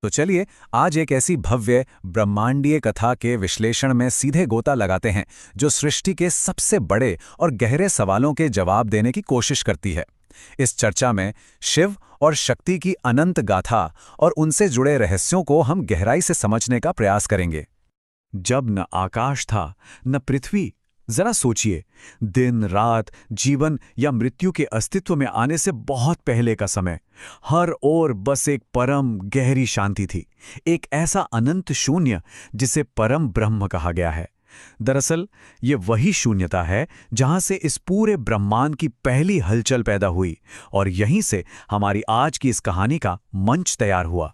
तो चलिए आज एक ऐसी भव्य ब्रह्मांडीय कथा के विश्लेषण में सीधे गोता लगाते हैं जो सृष्टि के सबसे बड़े और गहरे सवालों के जवाब देने की कोशिश करती है। इस चर्चा में शिव और शक्ति की अनंत गाथा और उनसे जुड़े रहस्यों को हम गहराई से समझने का प्रयास करेंगे। जब न आकाश था न पृथ्वी, जरा सोचिए, दिन रात, जीवन या मृत्यु के अस्तित्व में आने से बहुत पहले का समय। हर ओर बस एक परम गहरी शांति थी, एक ऐसा अनंत शून्य जिसे परम ब्रह्म कहा गया है। दरअसल ये वही शून्यता है जहां से इस पूरे ब्रह्मांड की पहली हलचल पैदा हुई और यहीं से हमारी आज की इस कहानी का मंच तैयार हुआ।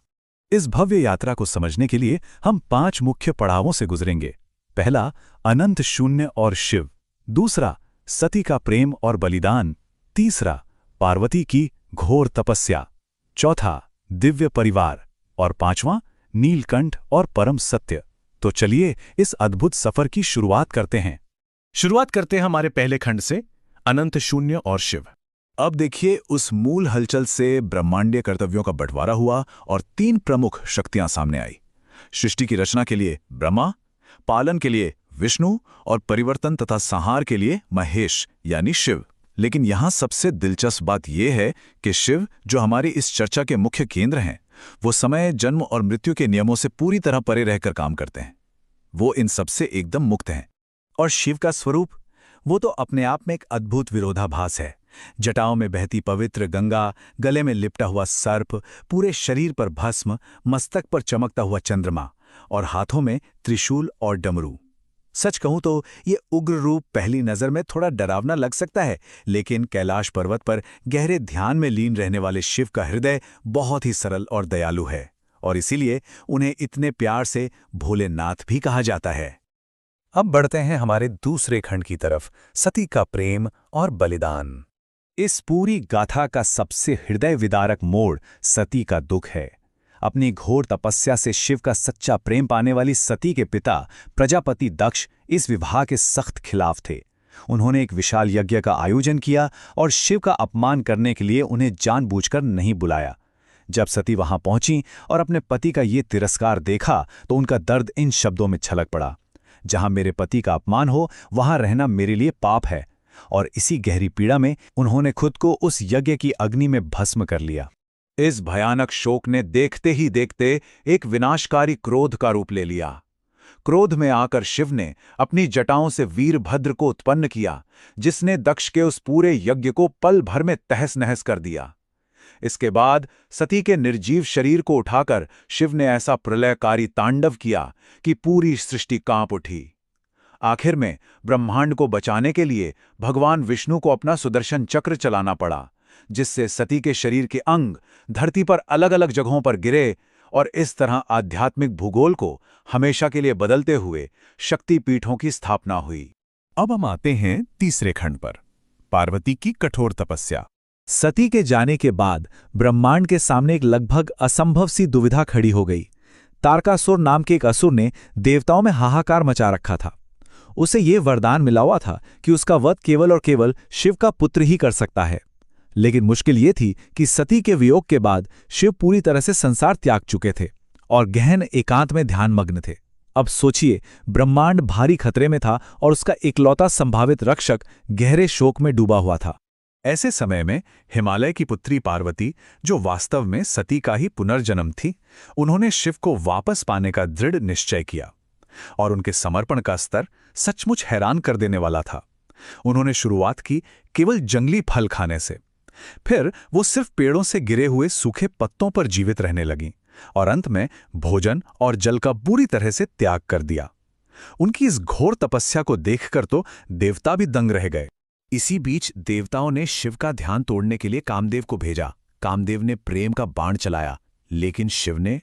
इस भव्य यात्रा को समझने के लिए हम 5 मुख्य पड़ावों से गुजरेंगे। पहला, अनंत शून्य और शिव। दूसरा, सती का प्रेम और बलिदान। तीसरा, पार्वती की घोर तपस्या। चौथा, दिव्य परिवार। और पांचवां, नीलकंठ और परम सत्य। तो चलिए इस अद्भुत सफर की शुरुआत करते हैं। शुरुआत करते हैं हमारे पहले खंड से, अनंत शून्य और शिव। अब देखिए, उस मूल हलचल से ब्रह्मांडीय कर्तव्यों का बंटवारा हुआ और 3 प्रमुख शक्तियां सामने आई। सृष्टि की रचना के लिए ब्रह्मा, पालन के लिए विष्णु और परिवर्तन तथा संहार के लिए महेश यानी शिव। लेकिन यहां सबसे दिलचस्प बात यह है कि शिव, जो हमारी इस चर्चा के मुख्य केंद्र हैं, वो समय, जन्म और मृत्यु के नियमों से पूरी तरह परे रहकर काम करते हैं। वो इन सबसे एकदम मुक्त हैं। और शिव का स्वरूप, वो तो अपने आप में एक अद्भुत विरोधाभास है। जटाओं में बहती पवित्र गंगा, गले में लिपटा हुआ सर्प, पूरे शरीर पर भस्म, मस्तक पर चमकता हुआ चंद्रमा और हाथों में त्रिशूल और डमरू। सच कहूं तो ये उग्र रूप पहली नजर में थोड़ा डरावना लग सकता है, लेकिन कैलाश पर्वत पर गहरे ध्यान में लीन रहने वाले शिव का हृदय बहुत ही सरल और दयालु है और इसीलिए उन्हें इतने प्यार से भोलेनाथ भी कहा जाता है। अब बढ़ते हैं हमारे दूसरे खंड की तरफ, सती का प्रेम और बलिदान। इस पूरी गाथा का सबसे हृदय विदारक मोड़ सती का दुख है। अपनी घोर तपस्या से शिव का सच्चा प्रेम पाने वाली सती के पिता प्रजापति दक्ष इस विवाह के सख्त खिलाफ थे। उन्होंने एक विशाल यज्ञ का आयोजन किया और शिव का अपमान करने के लिए उन्हें जानबूझकर नहीं बुलाया। जब सती वहां पहुंची और अपने पति का ये तिरस्कार देखा तो उनका दर्द इन शब्दों में छलक पड़ा, जहां मेरे पति का अपमान हो वहां रहना मेरे लिए पाप है। और इसी गहरी पीड़ा में उन्होंने खुद को उस यज्ञ की अग्नि में भस्म कर लिया। इस भयानक शोक ने देखते ही देखते एक विनाशकारी क्रोध का रूप ले लिया। क्रोध में आकर शिव ने अपनी जटाओं से वीरभद्र को उत्पन्न किया, जिसने दक्ष के उस पूरे यज्ञ को पल भर में तहस नहस कर दिया। इसके बाद सती के निर्जीव शरीर को उठाकर शिव ने ऐसा प्रलयकारी तांडव किया कि पूरी सृष्टि कांप उठी। आखिर में ब्रह्मांड को बचाने के लिए भगवान विष्णु को अपना सुदर्शन चक्र चलाना पड़ा, जिससे सती के शरीर के अंग धरती पर अलग अलग जगहों पर गिरे और इस तरह आध्यात्मिक भूगोल को हमेशा के लिए बदलते हुए शक्ति पीठों की स्थापना हुई। अब हम आते हैं तीसरे खंड पर, पार्वती की कठोर तपस्या। सती के जाने के बाद ब्रह्मांड के सामने एक लगभग असंभव सी दुविधा खड़ी हो गई। तारकासुर नाम के एक असुर ने देवताओं में हाहाकार मचा रखा था। उसे ये वरदान मिला हुआ था कि उसका वध केवल और केवल शिव का पुत्र ही कर सकता है। लेकिन मुश्किल ये थी कि सती के वियोग के बाद शिव पूरी तरह से संसार त्याग चुके थे और गहन एकांत में ध्यानमग्न थे। अब सोचिए, ब्रह्मांड भारी खतरे में था और उसका इकलौता संभावित रक्षक गहरे शोक में डूबा हुआ था। ऐसे समय में हिमालय की पुत्री पार्वती, जो वास्तव में सती का ही पुनर्जन्म थी, उन्होंने शिव को वापस पाने का दृढ़ निश्चय किया और उनके समर्पण का स्तर सचमुच हैरान कर देने वाला था। उन्होंने शुरुआत की केवल जंगली फल खाने से, फिर वो सिर्फ पेड़ों से गिरे हुए सूखे पत्तों पर जीवित रहने लगीं और अंत में भोजन और जल का पूरी तरह से त्याग कर दिया। उनकी इस घोर तपस्या को देखकर तो देवता भी दंग रह गए। इसी बीच देवताओं ने शिव का ध्यान तोड़ने के लिए कामदेव को भेजा। कामदेव ने प्रेम का बाण चलाया, लेकिन शिव ने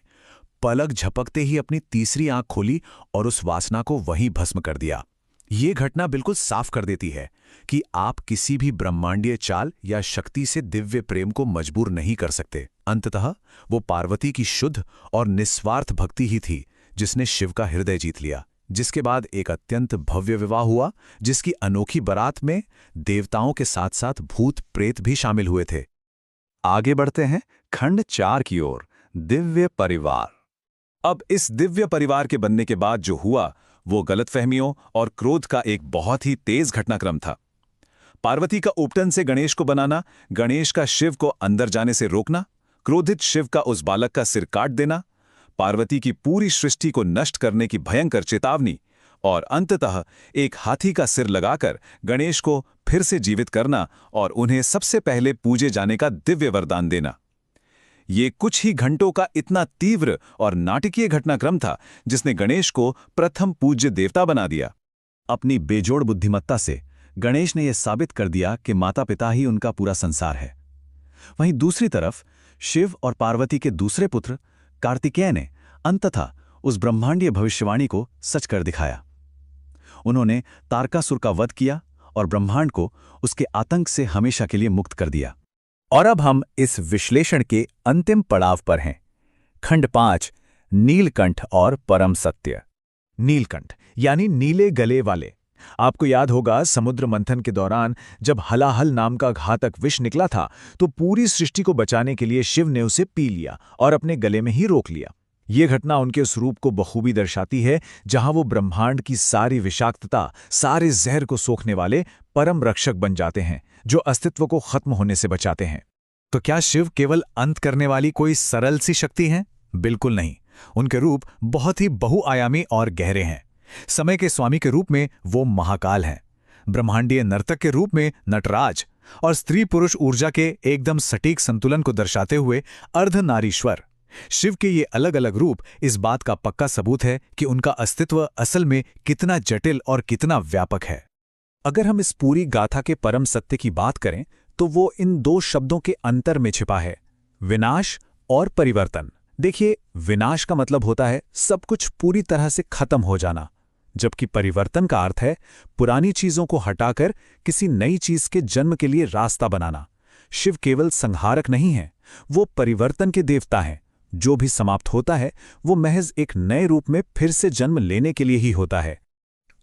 पलक झपकते ही अपनी तीसरी आंख खोली और उस वासना को वहीं भस्म कर दिया। ये घटना बिल्कुल साफ कर देती है कि आप किसी भी ब्रह्मांडीय चाल या शक्ति से दिव्य प्रेम को मजबूर नहीं कर सकते। अंततः वो पार्वती की शुद्ध और निस्वार्थ भक्ति ही थी जिसने शिव का हृदय जीत लिया। जिसके बाद एक अत्यंत भव्य विवाह हुआ, जिसकी अनोखी बारात में देवताओं के साथ साथ भूत प्रेत भी शामिल हुए थे। आगे बढ़ते हैं खंड 4 की ओर, दिव्य परिवार। अब इस दिव्य परिवार के बनने के बाद जो हुआ वो गलतफहमियों और क्रोध का एक बहुत ही तेज घटनाक्रम था। पार्वती का उपटन से गणेश को बनाना, गणेश का शिव को अंदर जाने से रोकना, क्रोधित शिव का उस बालक का सिर काट देना, पार्वती की पूरी सृष्टि को नष्ट करने की भयंकर चेतावनी और अंततः एक हाथी का सिर लगाकर गणेश को फिर से जीवित करना और उन्हें सबसे पहले पूजे जाने का दिव्य वरदान देना। ये कुछ ही घंटों का इतना तीव्र और नाटकीय घटनाक्रम था जिसने गणेश को प्रथम पूज्य देवता बना दिया। अपनी बेजोड़ बुद्धिमत्ता से गणेश ने यह साबित कर दिया कि माता पिता ही उनका पूरा संसार है। वहीं दूसरी तरफ शिव और पार्वती के दूसरे पुत्र कार्तिकेय ने अंततः उस ब्रह्मांडीय भविष्यवाणी को सच कर दिखाया। उन्होंने तारकासुर का वध किया और ब्रह्मांड को उसके आतंक से हमेशा के लिए मुक्त कर दिया। और अब हम इस विश्लेषण के अंतिम पड़ाव पर हैं। खंड 5, नीलकंठ और परम सत्य। नीलकंठ यानी नीले गले वाले। आपको याद होगा समुद्र मंथन के दौरान जब हलाहल नाम का घातक विष निकला था तो पूरी सृष्टि को बचाने के लिए शिव ने उसे पी लिया और अपने गले में ही रोक लिया। ये घटना उनके उस रूप को बखूबी दर्शाती है जहां वो ब्रह्मांड की सारी विषाक्तता, सारे जहर को सोखने वाले परम रक्षक बन जाते हैं जो अस्तित्व को खत्म होने से बचाते हैं। तो क्या शिव केवल अंत करने वाली कोई सरल सी शक्ति है? बिल्कुल नहीं। उनके रूप बहुत ही बहुआयामी और गहरे हैं। समय के स्वामी के रूप में वो महाकाल हैं, ब्रह्मांडीय नर्तक के रूप में नटराज और स्त्री पुरुष ऊर्जा के एकदम सटीक संतुलन को दर्शाते हुए अर्धनारीश्वर। शिव के ये अलग अलग रूप इस बात का पक्का सबूत है कि उनका अस्तित्व असल में कितना जटिल और कितना व्यापक है। अगर हम इस पूरी गाथा के परम सत्य की बात करें तो वो इन दो शब्दों के अंतर में छिपा है, विनाश और परिवर्तन। देखिए, विनाश का मतलब होता है सब कुछ पूरी तरह से खत्म हो जाना, जबकि परिवर्तन का अर्थ है पुरानी चीजों को हटाकर किसी नई चीज के जन्म के लिए रास्ता बनाना। शिव केवल संहारक नहीं है, वो परिवर्तन के देवता हैं। जो भी समाप्त होता है वो महज एक नए रूप में फिर से जन्म लेने के लिए ही होता है।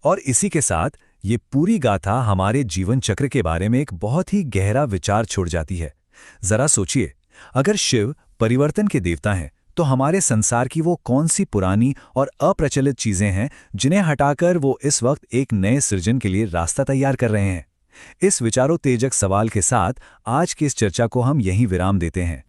और इसी के साथ ये पूरी गाथा हमारे जीवन चक्र के बारे में एक बहुत ही गहरा विचार छोड़ जाती है। जरा सोचिए, अगर शिव परिवर्तन के देवता हैं तो हमारे संसार की वो कौन सी पुरानी और अप्रचलित चीजें हैं जिन्हें हटाकर वो इस वक्त एक नए सृजन के लिए रास्ता तैयार कर रहे हैं? इस विचारोत्तेजक सवाल के साथ आज की इस चर्चा को हम यहीं विराम देते हैं।